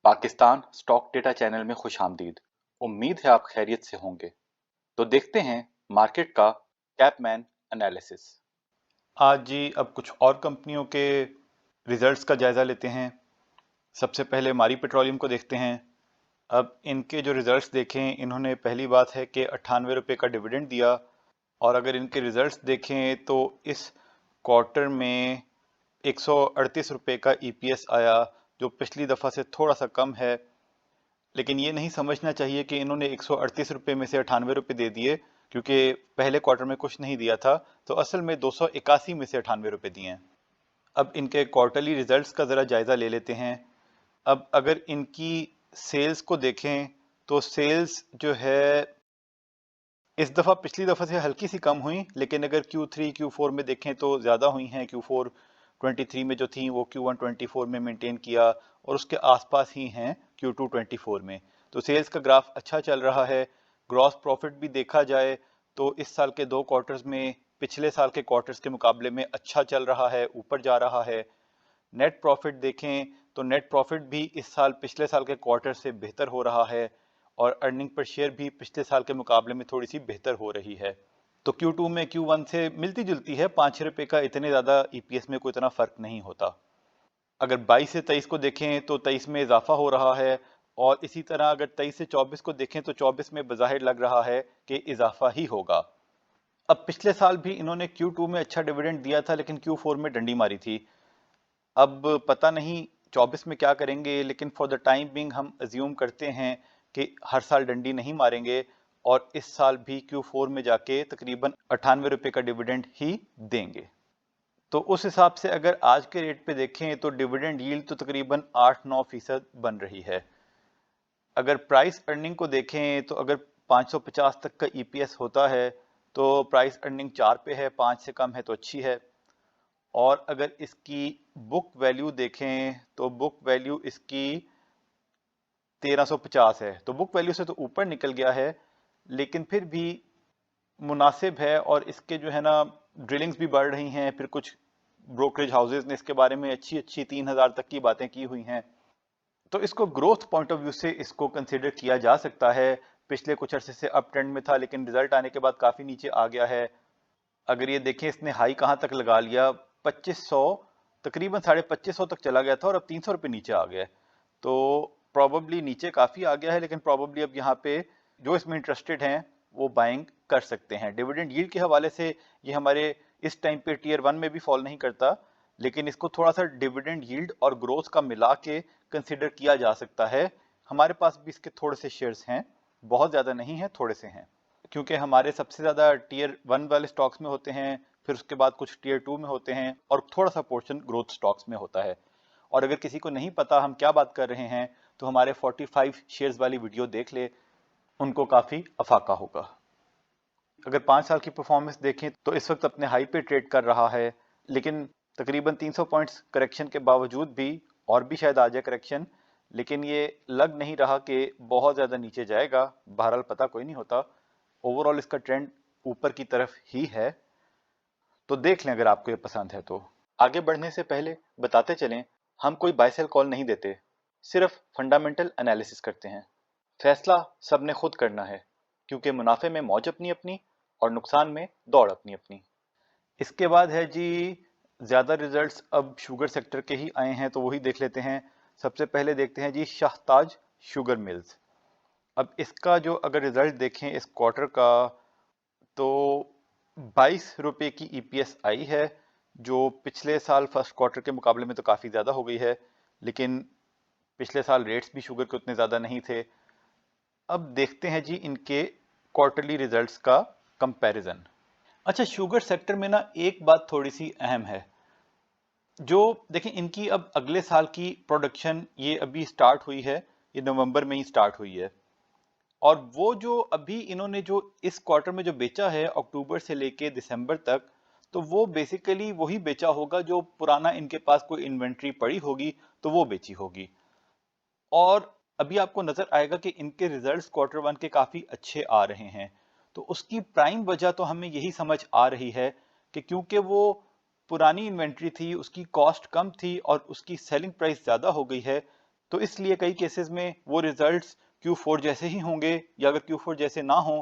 Pakistan stock data channel में खुशामदीद। उम्मीद है आप खैरियत से होंगे। तो देखते हैं मार्केट का कैपमैन एनालिसिस। आज जी अब कुछ और कंपनियों के रिजल्ट्स का जायजा लेते हैं। सबसे पहले मारी पेट्रोलियम को देखते हैं। अब इनके जो रिजल्ट्स देखें, इन्होंने पहली बात है कि 98 रुपये का डिविडेंड दिया, और अगर इनके रिजल्ट्स देखें तो इस क्वार्टर में 138 रुपये का ईपीएस आया, जो पिछली दफ़ा से थोड़ा सा कम है। लेकिन ये नहीं समझना चाहिए कि इन्होंने 138 रुपये में से 98 रुपये दे दिए, क्योंकि पहले क्वार्टर में कुछ नहीं दिया था, तो असल में 281 में से 98 रुपये दिए हैं। अब इनके क्वार्टरली रिजल्ट्स का ज़रा जायज़ा ले लेते हैं। अब अगर इनकी सेल्स को देखें तो सेल्स जो है इस दफ़ा पिछली दफ़ा से हल्की सी कम हुई, लेकिन अगर Q3 Q4 में देखें तो ज़्यादा हुई हैं। Q4 23 में जो थी वो Q1 24 में मेंटेन किया, और उसके आसपास ही हैं Q2 24 में। तो सेल्स का ग्राफ अच्छा चल रहा है। ग्रॉस प्रॉफिट भी देखा जाए तो इस साल के 2 क्वार्टर्स में पिछले साल के क्वार्टर्स के मुकाबले में अच्छा चल रहा है, ऊपर जा रहा है। नेट प्रॉफिट देखें तो नेट प्रॉफिट भी इस साल पिछले साल के क्वार्टर से बेहतर हो रहा है, और अर्निंग पर शेयर भी पिछले साल के मुकाबले में थोड़ी सी बेहतर हो रही है। तो Q2 में Q1 से मिलती जुलती है, 5-6 रुपये का इतने ज़्यादा ईपीएस में कोई इतना फ़र्क नहीं होता। अगर 22 से 23 को देखें तो 23 में इजाफा हो रहा है, और इसी तरह अगर 23 से 24 को देखें तो 24 में बज़ाहिर लग रहा है कि इजाफा ही होगा। अब पिछले साल भी इन्होंने Q2 में अच्छा डिविडेंड दिया था, लेकिन Q4 में डंडी मारी थी। अब पता नहीं 24 में क्या करेंगे, लेकिन फॉर द टाइम बिंग हम अज्यूम करते हैं कि हर साल डंडी नहीं मारेंगे, और इस साल भी Q4 में जाके तकरीबन 98 रुपये का डिविडेंड ही देंगे। तो उस हिसाब से अगर आज के रेट पे देखें तो डिविडेंड यील्ड तो तकरीबन 8-9% बन रही है। अगर प्राइस अर्निंग को देखें तो अगर 550 तक का ईपीएस होता है तो प्राइस अर्निंग 4 पे है, 5 से कम है तो अच्छी है। और अगर इसकी बुक वैल्यू देखें तो बुक वैल्यू इसकी 1350 है, तो बुक वैल्यू से तो ऊपर निकल गया है, लेकिन फिर भी मुनासिब है। और इसके जो है ना ड्रिलिंग्स भी बढ़ रही हैं। फिर कुछ ब्रोकरेज हाउसेस ने इसके बारे में अच्छी 3000 तक की बातें की हुई हैं। तो इसको ग्रोथ पॉइंट ऑफ व्यू से इसको कंसिडर किया जा सकता है। पिछले कुछ अरसे से अप ट्रेंड में था, लेकिन रिजल्ट आने के बाद काफ़ी नीचे आ गया है। अगर ये देखें इसने हाई कहाँ तक लगा लिया, 2500, तकरीबन 2550 तक चला गया था, और अब 300 रुपये नीचे आ गया है। तो प्रॉबली नीचे काफ़ी आ गया है, लेकिन प्रॉबली अब यहाँ पे जो इसमें इंटरेस्टेड हैं वो बाइंग कर सकते हैं। डिविडेंड यील्ड के हवाले से ये हमारे इस टाइम पे टियर 1 में भी फॉल नहीं करता, लेकिन इसको थोड़ा सा डिविडेंड यील्ड और ग्रोथ का मिला के कंसिडर किया जा सकता है। हमारे पास भी इसके थोड़े से शेयर्स हैं, बहुत ज़्यादा नहीं है, थोड़े से हैं, क्योंकि हमारे सबसे ज़्यादा टियर 1 वाले स्टॉक्स में होते हैं, फिर उसके बाद कुछ टियर 2 में होते हैं, और थोड़ा सा पोर्शन ग्रोथ स्टॉक्स में होता है। और अगर किसी को नहीं पता हम क्या बात कर रहे हैं तो हमारे 45 शेयर्स वाली वीडियो देख ले, उनको काफ़ी अफाका होगा। अगर 5 साल की परफॉर्मेंस देखें तो इस वक्त अपने हाई पे ट्रेड कर रहा है, लेकिन तकरीबन 300 पॉइंट्स करेक्शन के बावजूद भी, और भी शायद आ जाए करेक्शन, लेकिन ये लग नहीं रहा कि बहुत ज़्यादा नीचे जाएगा। बहरहाल पता कोई नहीं होता। ओवरऑल इसका ट्रेंड ऊपर की तरफ ही है, तो देख लें अगर आपको ये पसंद है तो। आगे बढ़ने से पहले बताते चलें, हम कोई बाय सेल कॉल नहीं देते, सिर्फ फंडामेंटल एनालिसिस करते हैं। फैसला सबने खुद करना है, क्योंकि मुनाफे में मौज अपनी अपनी और नुकसान में दौड़ अपनी अपनी। इसके बाद है जी, ज़्यादा रिजल्ट्स अब शुगर सेक्टर के ही आए हैं, तो वही देख लेते हैं। सबसे पहले देखते हैं जी शाहताज शुगर मिल्स। अब इसका जो अगर रिजल्ट देखें इस क्वार्टर का, तो 22 रुपये की ईपीएस आई है, जो पिछले साल फर्स्ट क्वार्टर के मुकाबले में तो काफ़ी ज़्यादा हो गई है, लेकिन पिछले साल रेट्स भी शुगर के उतने ज़्यादा नहीं थे। अब देखते हैं जी इनके क्वार्टरली रिजल्ट्स का कंपैरिजन। अच्छा, शुगर सेक्टर में ना एक बात थोड़ी सी अहम है, जो देखें इनकी अब अगले साल की प्रोडक्शन ये अभी स्टार्ट हुई है, ये नवंबर में ही स्टार्ट हुई है, और वो जो अभी इन्होंने जो इस क्वार्टर में जो बेचा है अक्टूबर से लेके दिसंबर तक, तो वो बेसिकली वही बेचा होगा जो पुराना इनके पास कोई इन्वेंट्री पड़ी होगी तो वो बेची होगी। और अभी आपको नजर आएगा कि इनके रिजल्ट्स क्वार्टर 1 के काफी अच्छे आ रहे हैं, तो उसकी प्राइम वजह तो हमें यही समझ आ रही है कि क्योंकि वो पुरानी इन्वेंट्री थी, उसकी कॉस्ट कम थी और उसकी सेलिंग प्राइस ज्यादा हो गई है, तो इसलिए कई केसेस में वो रिजल्ट्स Q4 जैसे ही होंगे, या अगर Q4 जैसे ना हो,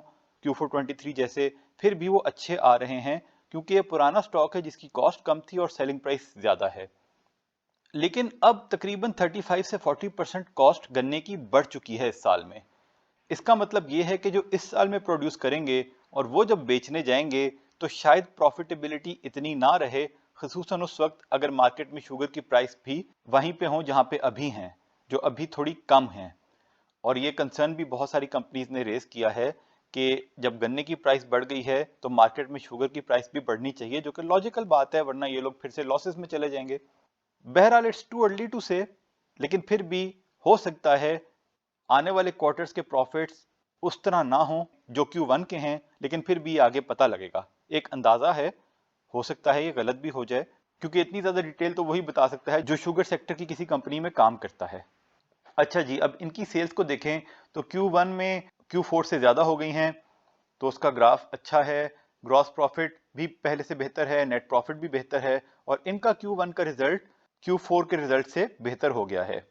Q4 23 जैसे, फिर भी वो अच्छे आ रहे हैं, क्योंकि ये पुराना स्टॉक है जिसकी कॉस्ट कम थी और सेलिंग प्राइस ज्यादा है। लेकिन अब तकरीबन 35 से 40% कॉस्ट गन्ने की बढ़ चुकी है इस साल में। इसका मतलब ये है कि जो इस साल में प्रोड्यूस करेंगे और वो जब बेचने जाएंगे तो शायद प्रॉफिटेबिलिटी इतनी ना रहे, खसूसन उस वक्त अगर मार्केट में शुगर की प्राइस भी वहीं पे हो जहां पे अभी हैं, जो अभी थोड़ी कम हैं। और ये कंसर्न भी बहुत सारी कंपनीज ने रेज किया है कि जब गन्ने की प्राइस बढ़ गई है तो मार्केट में शुगर की प्राइस भी बढ़नी चाहिए, जो कि लॉजिकल बात है, वरना ये लोग फिर से लॉसेस में चले जाएंगे। बहरहाल इट्स टू अर्ली टू से, लेकिन फिर भी हो सकता है आने वाले क्वार्टर्स के प्रॉफिट्स उस तरह ना हो जो Q1 के हैं, लेकिन फिर भी आगे पता लगेगा। एक अंदाजा है, हो सकता है ये गलत भी हो जाए, क्योंकि इतनी ज्यादा डिटेल तो वही बता सकता है जो शुगर सेक्टर की किसी कंपनी में काम करता है। अच्छा जी, अब इनकी सेल्स को देखें तो Q1 में Q4 से ज्यादा हो गई हैं, तो उसका ग्राफ अच्छा है। ग्रॉस प्रॉफिट भी पहले से बेहतर है, नेट प्रॉफिट भी बेहतर है, और इनका Q1 का रिजल्ट Q4 के रिजल्ट से बेहतर हो गया है।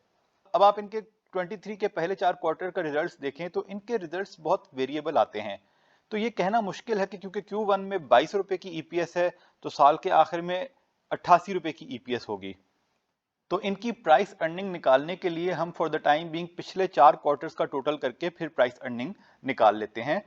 अब आप इनके 23 के पहले 4 क्वार्टर का रिजल्ट्स देखें तो इनके रिजल्ट्स बहुत वेरिएबल आते हैं। तो ये कहना मुश्किल है कि क्योंकि Q1 में 22 रुपए की ईपीएस है तो साल के आखिर में 88 रुपए की ईपीएस होगी। तो इनकी प्राइस अर्निंग निकालने के लिए हम फॉर द टाइम बीइंग पिछले 4 क्वार्टर्स का टोटल करके फिर प्राइस अर्निंग निकाल लेते हैं,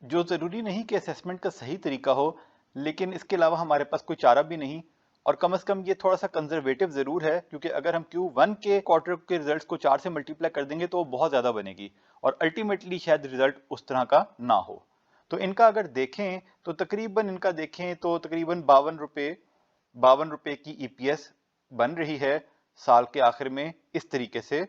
जो जरूरी नहीं कि असेसमेंट का सही तरीका हो, लेकिन इसके अलावा हमारे पास कोई चारा भी नहीं। और कम से कम ये थोड़ा सा कंजर्वेटिव जरूर है, क्योंकि अगर हम Q1 के क्वार्टर के रिजल्ट्स को 4 से मल्टीप्लाई कर देंगे तो वो बहुत ज्यादा बनेगी, और अल्टीमेटली शायद रिजल्ट उस तरह का ना हो। तो इनका अगर देखें तो तकरीबन इनका देखें तो तकरीबन 52 रुपए की ईपीएस बन रही है साल के आखिर में इस तरीके से।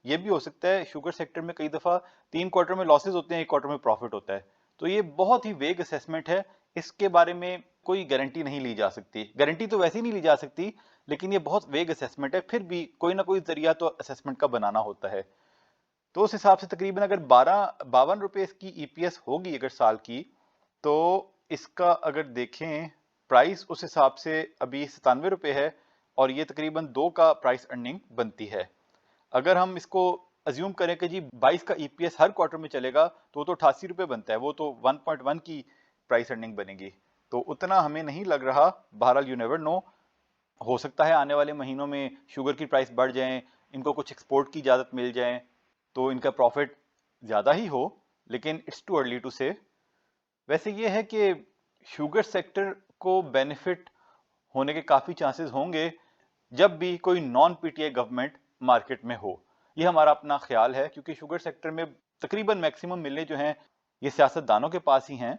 ये भी हो सकता है, शुगर सेक्टर में कई दफा 3 क्वार्टर में लॉसेस होते हैं, 1 क्वार्टर में प्रॉफिट होता है। तो ये बहुत ही वेग असेसमेंट है, इसके बारे में कोई गारंटी नहीं ली जा सकती। गारंटी तो वैसे ही नहीं ली जा सकती, लेकिन ये बहुत वेग असेसमेंट है, फिर भी कोई ना कोई जरिया तो असेसमेंट का बनाना होता है। तो उस हिसाब से तकरीबन अगर 52 रुपए इसकी ईपीएस होगी अगर साल की, तो इसका अगर देखें प्राइस उस हिसाब से अभी 97 रुपए है, और ये तकरीबन 2 का प्राइस अर्निंग बनती है। अगर हम इसको अज्यूम करें कि जी 22 का ईपीएस हर क्वार्टर में चलेगा तो वो तो 88 रुपए बनता है, वो तो 1.1 की प्राइस अर्निंग बनेगी। तो उतना हमें नहीं लग रहा। बहरहाल यू नेवर नो, हो सकता है आने वाले महीनों में शुगर की प्राइस बढ़ जाए, इनको कुछ एक्सपोर्ट की इजाजत मिल जाए तो इनका प्रॉफिट ज्यादा ही हो, लेकिन इट्स टू अर्ली टू से। वैसे ये है कि शुगर सेक्टर को बेनिफिट होने के काफी चांसेस होंगे जब भी कोई नॉन पीटीआई गवर्नमेंट मार्केट में हो। ये हमारा अपना ख्याल है, क्योंकि शुगर सेक्टर में तकरीबन मैक्सिमम मिलने जो हैं ये सियासतदानों के पास ही हैं।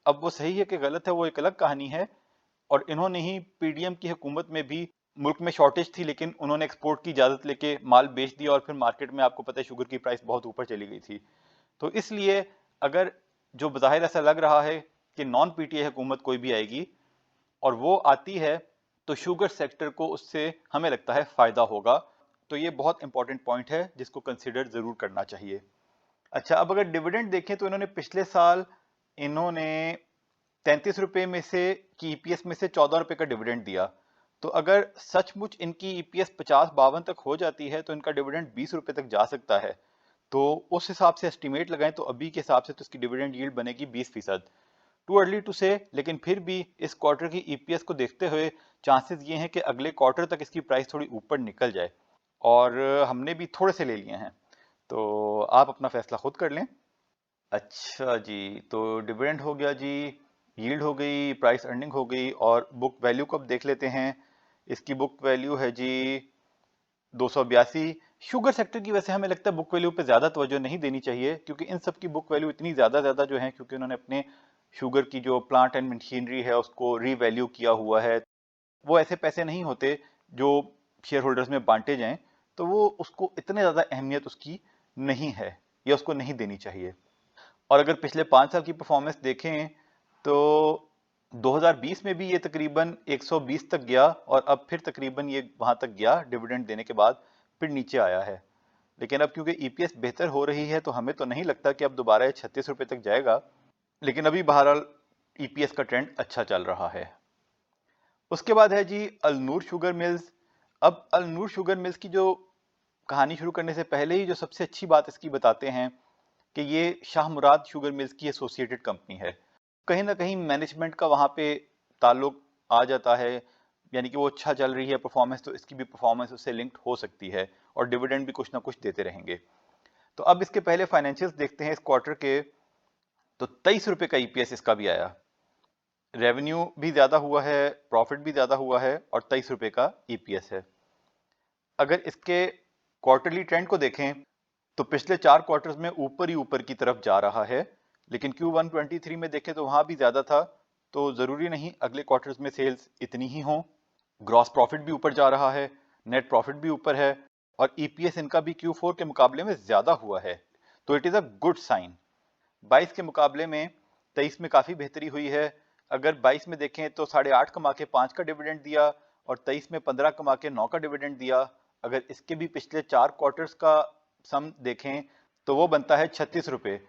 अब वो सही है कि गलत है वो एक अलग कहानी है, और इन्होंने ही पीडीएम की हुकूमत में भी मुल्क में शॉर्टेज थी, लेकिन उन्होंने एक्सपोर्ट की इजाजत लेके माल बेच दिया, और फिर मार्केट में आपको पता है शुगर की प्राइस बहुत ऊपर चली गई थी। तो इसलिए अगर जो बज़ाहिर ऐसा लग रहा है कि नॉन पीटीआई हुकूमत कोई भी आएगी और वो आती है, तो शुगर सेक्टर को उससे हमें लगता है फायदा होगा। तो ये बहुत इंपॉर्टेंट पॉइंट है जिसको कंसिडर जरूर करना चाहिए। अच्छा, अब अगर डिविडेंड देखें तो इन्होंने पिछले साल इन्होंने 33 रुपए में से की ईपीएस में से 14 रुपए का डिविडेंड दिया। तो अगर सचमुच इनकी ईपीएस 50-52 तक हो जाती है तो इनका डिविडेंड 20 रुपए तक जा सकता है। तो उस हिसाब से एस्टिमेट लगाएं तो अभी के हिसाब से तो इसकी डिविडेंड यील्ड बनेगी 20%। टू अर्ली टू से, लेकिन फिर भी इस क्वार्टर की ईपीएस को देखते हुए चांसेस ये हैं कि अगले क्वार्टर तक इसकी प्राइस थोड़ी ऊपर निकल जाए, और हमने भी थोड़े से ले लिए हैं, तो आप अपना फैसला खुद कर लें। अच्छा जी, तो डिविडेंड हो गया जी, यील्ड हो गई, प्राइस अर्निंग हो गई, और बुक वैल्यू को अब देख लेते हैं। इसकी बुक वैल्यू है जी 282। शुगर सेक्टर की वैसे हमें लगता है बुक वैल्यू पे ज्यादा तवज्जो नहीं देनी चाहिए, क्योंकि इन सब की बुक वैल्यू इतनी ज्यादा जो है क्योंकि उन्होंने अपने शुगर की जो प्लांट एंड मशीनरी है उसको रीवैल्यू किया हुआ है। वो ऐसे पैसे नहीं होते जो शेयर होल्डर्स में बांटे जाएं, तो वो उसको इतने ज्यादा अहमियत उसकी नहीं है, या उसको नहीं देनी चाहिए। और अगर पिछले 5 साल की परफॉर्मेंस देखें तो 2020 में भी ये तकरीबन 120 तक गया, और अब फिर तकरीबन ये वहां तक गया डिविडेंड देने के बाद, फिर नीचे आया है। लेकिन अब क्योंकि ईपीएस बेहतर हो रही है तो हमें तो नहीं लगता कि अब दोबारा ये 36 रुपए तक जाएगा, लेकिन अभी बहरहाल ईपीएस का ट्रेंड अच्छा चल रहा है। उसके बाद है जी अलनूर शुगर मिल्स। अब अलनूर शुगर मिल्स की जो कहानी शुरू करने से पहले ही जो सबसे अच्छी बात इसकी बताते हैं कि ये शाह मुराद शुगर मिल्स की एसोसिएटेड कंपनी है। कहीं ना कहीं मैनेजमेंट का वहाँ पे ताल्लुक आ जाता है, यानी कि वो अच्छा चल रही है परफॉर्मेंस, तो इसकी भी परफॉर्मेंस उससे लिंक्ड हो सकती है और डिविडेंड भी कुछ ना कुछ देते रहेंगे। तो अब इसके पहले फाइनेंशियल्स देखते हैं इस क्वार्टर के। तो 23 रुपए का ईपीएस इसका भी आया, रेवेन्यू भी ज्यादा हुआ है, प्रॉफिट भी ज्यादा हुआ है और 23 रुपए का ईपीएस है। अगर इसके क्वार्टरली ट्रेंड को देखें तो पिछले 4 क्वार्टर्स में ऊपर ही ऊपर की तरफ जा रहा है, लेकिन Q1 23 में देखें तो वहां भी ज्यादा था, तो जरूरी नहीं अगले क्वार्टर्स में सेल्स इतनी ही हो। ग्रॉस प्रॉफिट भी ऊपर जा रहा है, नेट प्रॉफिट भी ऊपर है और ईपीएस इनका भी Q4 के मुकाबले में ज्यादा हुआ है, तो it is a good sign. 22 के मुकाबले में 23 में काफी बेहतरी हुई है। अगर 22 में देखें तो 8.5 कमा के 5 का डिविडेंड दिया और 23 में 15 कमा के 9 का डिविडेंड दिया। अगर इसके भी पिछले 4 क्वार्टर्स का सम देखें तो वो बनता है 36 रुपए,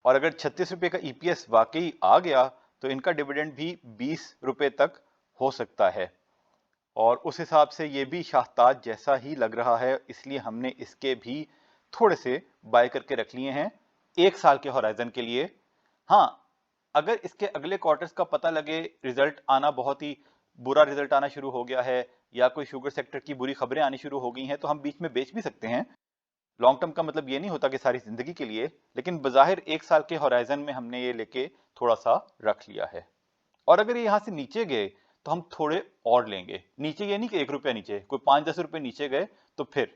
और अगर 36 रुपए का ईपीएस वाकई आ गया तो इनका डिविडेंड भी 20 रुपए तक हो सकता है, और उस हिसाब से ये भी शाहताज जैसा ही लग रहा है, इसलिए हमने इसके भी थोड़े से बाय करके रख लिए हैं 1 साल के होराइजन के लिए। हाँ, अगर इसके अगले क्वार्टर्स का पता लगे रिजल्ट आना, बहुत ही बुरा रिजल्ट आना शुरू हो गया है या कोई शुगर सेक्टर की बुरी खबरें आनी शुरू हो गई हैं, तो हम बीच में बेच भी सकते हैं। लॉन्ग टर्म का मतलब ये नहीं होता कि सारी जिंदगी के लिए, लेकिन बजाहिर 1 साल के होराइजन में हमने ये लेके थोड़ा सा रख लिया है। और अगर ये यहाँ से नीचे गए तो हम थोड़े और लेंगे, नीचे ये नहीं कि 1 रुपया नीचे, कोई 5-10 रुपए नीचे गए तो फिर।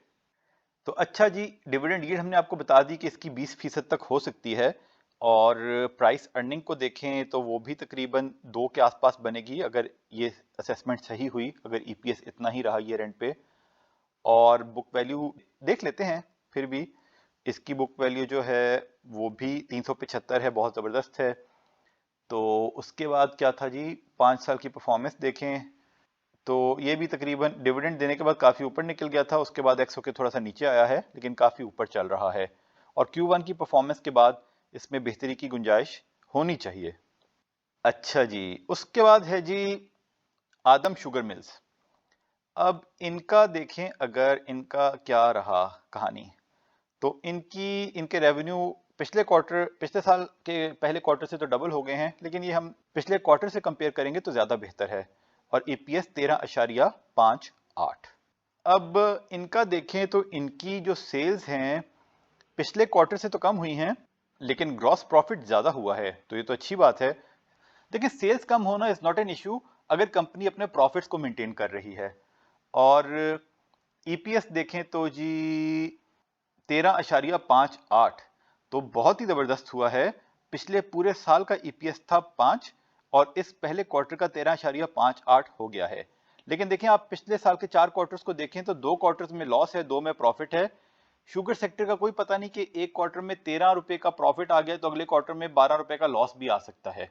तो अच्छा जी, डिविडेंड यील्ड हमने आपको बता दी कि इसकी 20% तक हो सकती है, और प्राइस अर्निंग को देखें तो वो भी तकरीबन 2 के आसपास बनेगी अगर ये असेसमेंट सही हुई, अगर ईपीएस इतना ही रहा ईयर एंड पे। और बुक वैल्यू देख लेते हैं, फिर भी इसकी बुक वैल्यू जो है वो भी 375 है, बहुत ज़बरदस्त है। तो उसके बाद क्या था जी, 5 साल की परफॉर्मेंस देखें तो ये भी तकरीबन डिविडेंड देने के बाद काफ़ी ऊपर निकल गया था, उसके बाद एक्स होके थोड़ा सा नीचे आया है, लेकिन काफ़ी ऊपर चल रहा है। और Q1 की परफॉर्मेंस के बाद इसमें बेहतरी की गुंजाइश होनी चाहिए। अच्छा जी, उसके बाद है जी आदम शुगर मिल्स। अब इनका देखें, अगर इनका क्या रहा कहानी, तो इनके रेवेन्यू पिछले साल के पहले क्वार्टर से तो डबल हो गए हैं, लेकिन ये हम पिछले क्वार्टर से कंपेयर करेंगे तो ज्यादा बेहतर है। और ईपीएस 13.58। अब इनका देखें तो इनकी जो सेल्स हैं पिछले क्वार्टर से तो कम हुई हैं, लेकिन ग्रॉस प्रॉफिट ज्यादा हुआ है, तो ये तो अच्छी बात है। लेकिन सेल्स कम होना इज नॉट एन इशू अगर कंपनी अपने प्रॉफिट्स को मेंटेन कर रही है। और ईपीएस देखें तो जी 13.58, तो बहुत ही जबरदस्त हुआ है। पिछले पूरे साल का ईपीएस था 5 और इस पहले क्वार्टर का 13.58 हो गया है। लेकिन देखें, आप पिछले साल के 4 क्वार्टर्स को देखें तो 2 क्वार्टर्स में लॉस है, 2 में प्रॉफिट है। शुगर सेक्टर का कोई पता नहीं कि एक क्वार्टर में 13 रुपए का प्रॉफिट आ गया तो अगले क्वार्टर में 12 रुपए का लॉस भी आ सकता है,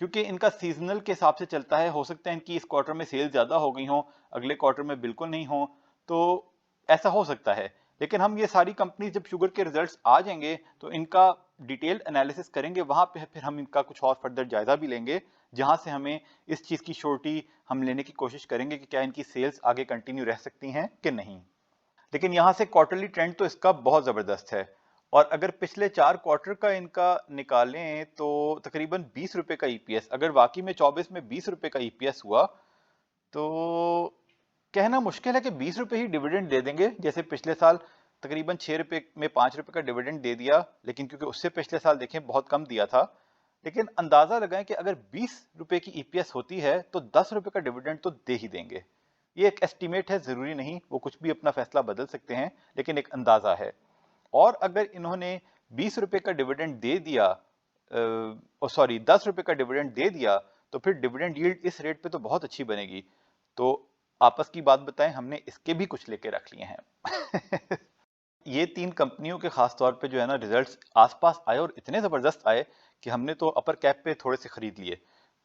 क्योंकि इनका सीजनल के हिसाब से चलता है। हो सकता है इनकी इस क्वार्टर में सेल ज्यादा हो गई हो, अगले क्वार्टर में बिल्कुल नहीं हो, तो ऐसा हो सकता है। लेकिन हम ये सारी कंपनी जब शुगर के रिजल्ट्स आ जाएंगे तो इनका डिटेल्ड एनालिसिस करेंगे, वहां पे फिर हम इनका कुछ और फर्दर जायजा भी लेंगे, जहां से हमें इस चीज की श्योरिटी हम लेने की कोशिश करेंगे कि क्या इनकी सेल्स आगे कंटिन्यू रह सकती हैं कि नहीं। लेकिन यहां से क्वार्टरली ट्रेंड तो इसका बहुत जबरदस्त है, और अगर पिछले 4 क्वार्टर का इनका निकालें तो तकरीबन 20 रुपए का ईपीएस, अगर वाकई में 24 में 20 रुपए का ईपीएस हुआ तो कहना मुश्किल है कि 20 रुपए ही डिविडेंड दे देंगे, जैसे पिछले साल तकरीबन 6 रुपए में 5 रुपए का डिविडेंड दे दिया, लेकिन क्योंकि उससे पिछले साल देखें बहुत कम दिया था। लेकिन अंदाजा लगाएं कि अगर 20 रुपए की ईपीएस होती है तो 10 रुपए का डिविडेंड तो दे ही देंगे। ये एक एस्टीमेट है, जरूरी नहीं, वो कुछ भी अपना फैसला बदल सकते हैं, लेकिन एक अंदाजा है। और अगर इन्होंने 20 रुपए का डिविडेंड दे दिया, 10 रुपए का डिविडेंड दे दिया, तो फिर डिविडेंड यील्ड इस रेट पे तो बहुत अच्छी बनेगी। तो आपस की बात बताएं, हमने इसके भी कुछ लेके रख लिए हैं। ये 3 कंपनियों के खास तौर पे जो है ना रिजल्ट्स आसपास आए और इतने जबरदस्त आए कि हमने तो अपर कैप पे थोड़े से खरीद लिए।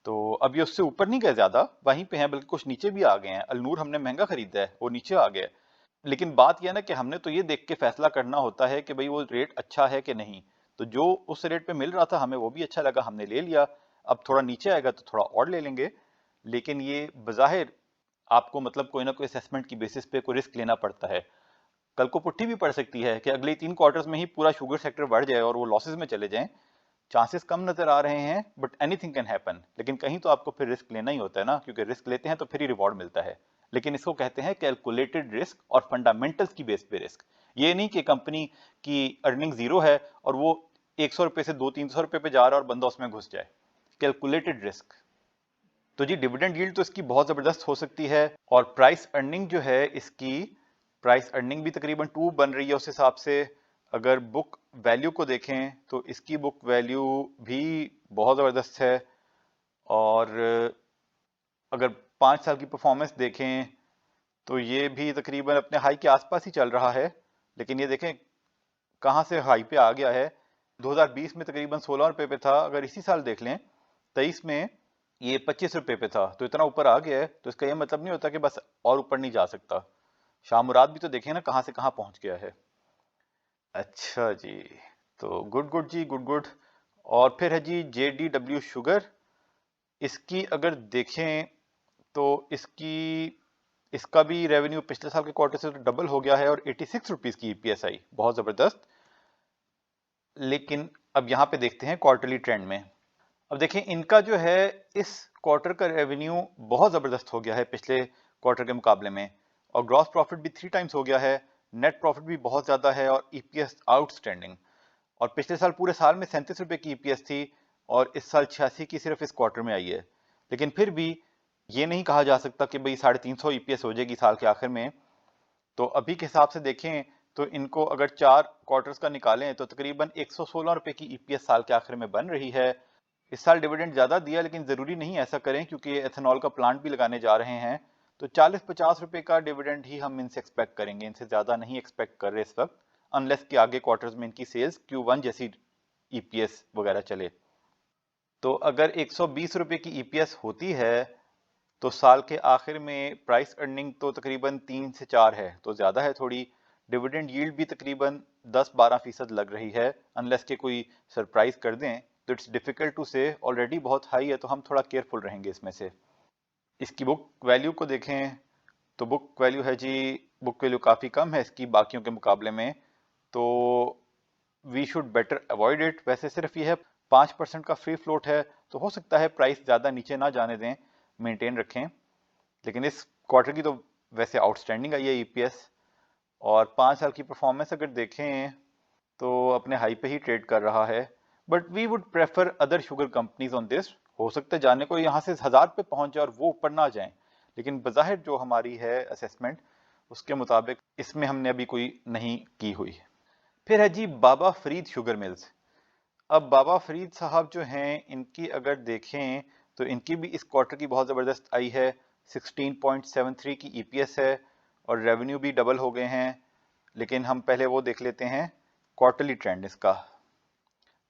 तो अब ये उससे ऊपर नहीं गए, ज्यादा वहीं पे हैं, बल्कि कुछ नीचे भी आ गए हैं। अलनूर हमने महंगा खरीदा है, वो नीचे आ गया। लेकिन बात यह ना कि हमने तो ये देख के फैसला करना होता है कि भाई वो रेट अच्छा है कि नहीं। तो जो उस रेट पे मिल रहा था हमें वो भी अच्छा लगा, हमने ले लिया। अब थोड़ा नीचे आएगा तो थोड़ा और ले लेंगे। लेकिन ये बजाहिर आपको मतलब कोई ना कोई असेसमेंट की बेसिस पे कोई रिस्क लेना पड़ता है। कल को पुट्ठी भी पड़ सकती है कि अगले 3 क्वार्टर्स में ही पूरा शुगर सेक्टर बढ़ जाए और वो लॉसेस में चले जाएं। चांसेस कम नजर आ रहे हैं, बट एनीथिंग कैन हैपन। लेकिन कहीं तो आपको फिर रिस्क लेना ही होता है ना, क्योंकि रिस्क लेते हैं तो फिर ही रिवॉर्ड मिलता है। लेकिन इसको कहते हैं कैलकुलेटेड रिस्क और फंडामेंटल्स की बेस पे रिस्क। ये नहीं कि कंपनी की अर्निंग जीरो है और वो 100 रुपए से 200-300 रुपए पे जा रहा है और बंदा उसमें घुस जाए। Calculated risk. तो जी डिविडेंड यील्ड तो इसकी बहुत जबरदस्त हो सकती है, और प्राइस अर्निंग जो है इसकी, प्राइस अर्निंग भी तकरीबन 2 बन रही है उस हिसाब से। अगर बुक वैल्यू को देखें तो इसकी बुक वैल्यू भी बहुत जबरदस्त है, और अगर 5 साल की परफॉर्मेंस देखें तो ये भी तकरीबन अपने हाई के आसपास ही चल रहा है। लेकिन ये देखें कहां से हाई पे आ गया है। 2020 में तकरीबन 16 रुपए पे था, अगर इसी साल देख लें 23 में ये 25 रुपए पे था, तो इतना ऊपर आ गया है। तो इसका ये मतलब नहीं होता कि बस और ऊपर नहीं जा सकता। शाह मुराद भी तो देखें ना कहां से कहां पहुंच गया है। अच्छा जी, तो गुड गुड जी, गुड गुड। और फिर है जी JDW शुगर। इसकी अगर देखें तो इसका भी रेवेन्यू पिछले साल के क्वार्टर से तो डबल हो गया है, और 86 रुपीज की EPS आई, बहुत जबरदस्त। लेकिन अब यहां पे देखते हैं क्वार्टरली ट्रेंड में। अब देखें इनका जो है इस क्वार्टर का रेवेन्यू बहुत जबरदस्त हो गया है पिछले क्वार्टर के मुकाबले में, और ग्रॉस प्रॉफिट भी 3 टाइम्स हो गया है, नेट प्रॉफिट भी बहुत ज्यादा है, और EPS आउटस्टैंडिंग। और पिछले साल पूरे साल में 37 रुपए की EPS थी, और इस साल 86 की सिर्फ इस क्वार्टर में आई है। लेकिन फिर भी ये नहीं कहा जा सकता कि भाई 350 EPS हो जाएगी साल के आखिर में। तो अभी के हिसाब से देखें तो इनको अगर 4 क्वार्टर्स का निकालें तो तकरीबन 116 रुपए की EPS साल के आखिर में बन रही है। इस साल डिविडेंड ज्यादा दिया, लेकिन जरूरी नहीं ऐसा करें, क्योंकि एथेनॉल का प्लांट भी लगाने जा रहे हैं। तो 40-50 रुपए का डिविडेंड ही हम इनसे एक्सपेक्ट करेंगे, इनसे ज्यादा नहीं एक्सपेक्ट कर रहे इस वक्त, अनलेस कि आगे क्वार्टर्स में इनकी सेल्स Q1 जैसी EPS वगैरह चले। तो अगर 120 रुपए की EPS होती है तो साल के आखिर में प्राइस अर्निंग तो तकरीबन 3 से 4 है, तो ज्यादा है थोड़ी। डिविडेंड यील्ड भी तकरीबन 10-12% लग रही है, अनलेस के कोई सरप्राइज कर दें। तो इट्स डिफिकल्ट टू से, ऑलरेडी बहुत हाई है, तो हम थोड़ा केयरफुल रहेंगे इसमें से। इसकी बुक वैल्यू को देखें तो बुक वैल्यू है जी, बुक वैल्यू काफी कम है इसकी बाकियों के मुकाबले में, तो we should better avoid it. वैसे सिर्फ ये है 5% का फ्री फ्लोट है, तो हो सकता है प्राइस ज्यादा नीचे ना जाने दें, मेंटेन रखें। लेकिन इस क्वार्टर की तो वैसे आउटस्टैंडिंग आई है EPS, और 5 साल की परफॉर्मेंस अगर देखें तो अपने हाई पे ही ट्रेड कर रहा है। But we would prefer other sugar companies on this. हो सकता है जाने को यहाँ से 1000 पे पहुंच जाए और वो ऊपर ना जाए, लेकिन बज़ाहिर जो हमारी है असेसमेंट उसके मुताबिक इसमें हमने अभी कोई नहीं की हुई। फिर है जी बाबा फरीद शुगर मिल्स। अब बाबा फरीद साहब जो हैं, इनकी अगर देखें तो इनकी भी इस क्वार्टर की बहुत ज़बरदस्त आई है, 16.73 की EPS है, और रेवेन्यू भी डबल हो गए हैं। लेकिन हम पहले वो देख लेते हैं क्वार्टरली ट्रेंड इसका।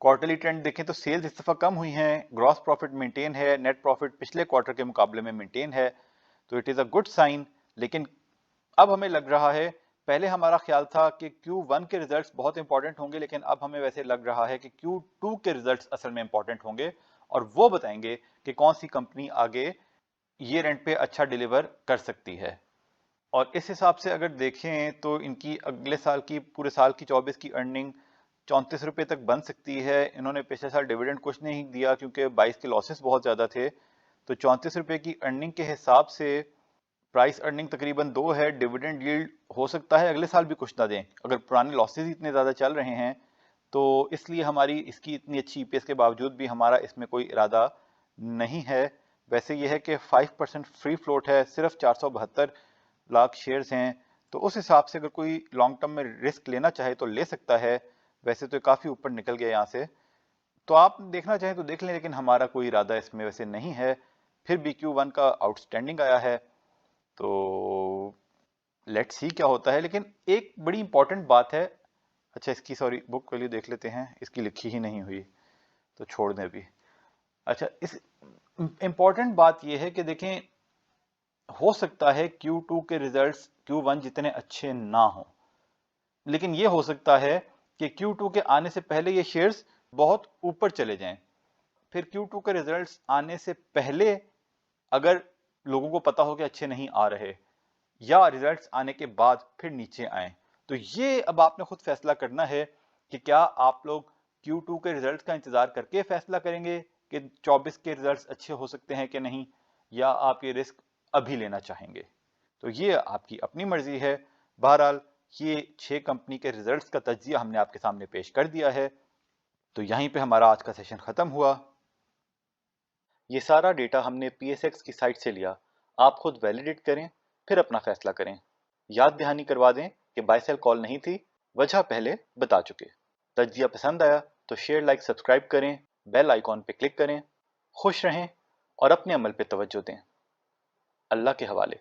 क्वार्टरली ट्रेंड देखें तो सेल्स इस दफा कम हुई हैं, ग्रॉस प्रॉफिट मेंटेन है, नेट प्रॉफिट पिछले क्वार्टर के मुकाबले में मेंटेन है, तो it is a good sign. लेकिन अब हमें लग रहा है, पहले हमारा ख्याल था कि Q1 के रिजल्ट्स बहुत इंपॉर्टेंट होंगे, लेकिन अब हमें वैसे लग रहा है कि Q2 के रिजल्ट्स असल में इंपॉर्टेंट होंगे, और वो बताएंगे कि कौन सी कंपनी आगे ये रेंट पे अच्छा डिलीवर कर सकती है। और इस हिसाब से अगर देखें तो इनकी अगले साल की, पूरे साल की 24 की अर्निंग 34 रुपए तक बन सकती है। इन्होंने पिछले साल डिविडेंड कुछ नहीं दिया क्योंकि 22 के लॉसेस बहुत ज्यादा थे, तो 34 रुपए की अर्निंग के हिसाब से प्राइस अर्निंग तकरीबन 2 है। डिविडेंड यील्ड हो सकता है अगले साल भी कुछ ना दें, अगर पुराने लॉसेस इतने ज्यादा चल रहे हैं। तो इसलिए हमारी इसकी इतनी अच्छी EPS के बावजूद भी हमारा इसमें कोई इरादा नहीं है। वैसे यह है कि 5% फ्री फ्लोट है, सिर्फ 472 लाख शेयर्स हैं, तो उस हिसाब से अगर कोई लॉन्ग टर्म में रिस्क लेना चाहे तो ले सकता है। वैसे तो काफी ऊपर निकल गया यहाँ से, तो आप देखना चाहें तो देख लें, लेकिन हमारा कोई इरादा इसमें वैसे नहीं है। फिर भी Q1 का आउटस्टैंडिंग आया है, तो लेट्स सी क्या होता है। लेकिन एक बड़ी इंपॉर्टेंट बात है, अच्छा इसकी सॉरी बुक वैल्यू देख लेते हैं, इसकी लिखी ही नहीं हुई तो छोड़ दें अभी। अच्छा, इस इंपॉर्टेंट बात यह है कि देखें, हो सकता है Q2 के रिजल्ट्स Q1 जितने अच्छे ना हो, लेकिन यह हो सकता है कि Q2 के आने से पहले ये शेयर्स बहुत ऊपर चले जाएं। फिर Q2 के रिजल्ट्स आने से पहले अगर लोगों को पता हो कि अच्छे नहीं आ रहे, या रिजल्ट्स आने के बाद फिर नीचे आए, तो ये अब आपने खुद फैसला करना है कि क्या आप लोग Q2 के रिजल्ट का इंतजार करके फैसला करेंगे कि 24 के रिजल्ट्स अच्छे हो सकते हैं कि नहीं, या आप ये रिस्क अभी लेना चाहेंगे। तो ये आपकी अपनी मर्जी है। बहरहाल ये 6 कंपनी के रिजल्ट्स का तज्जिया हमने आपके सामने पेश कर दिया है। तो यहीं पे हमारा आज का सेशन खत्म हुआ। ये सारा डेटा हमने PSX की साइट से लिया। आप खुद वैलिडेट करें, फिर अपना फैसला करें। याद दहानी करवा दें कि बाय सेल कॉल नहीं थी, वजह पहले बता चुके। तज्जिया पसंद आया तो शेयर, लाइक, सब्सक्राइब करें, बेल आइकॉन पे क्लिक करें। खुश रहें और अपने अमल पे तवज्जो दें। अल्लाह के हवाले।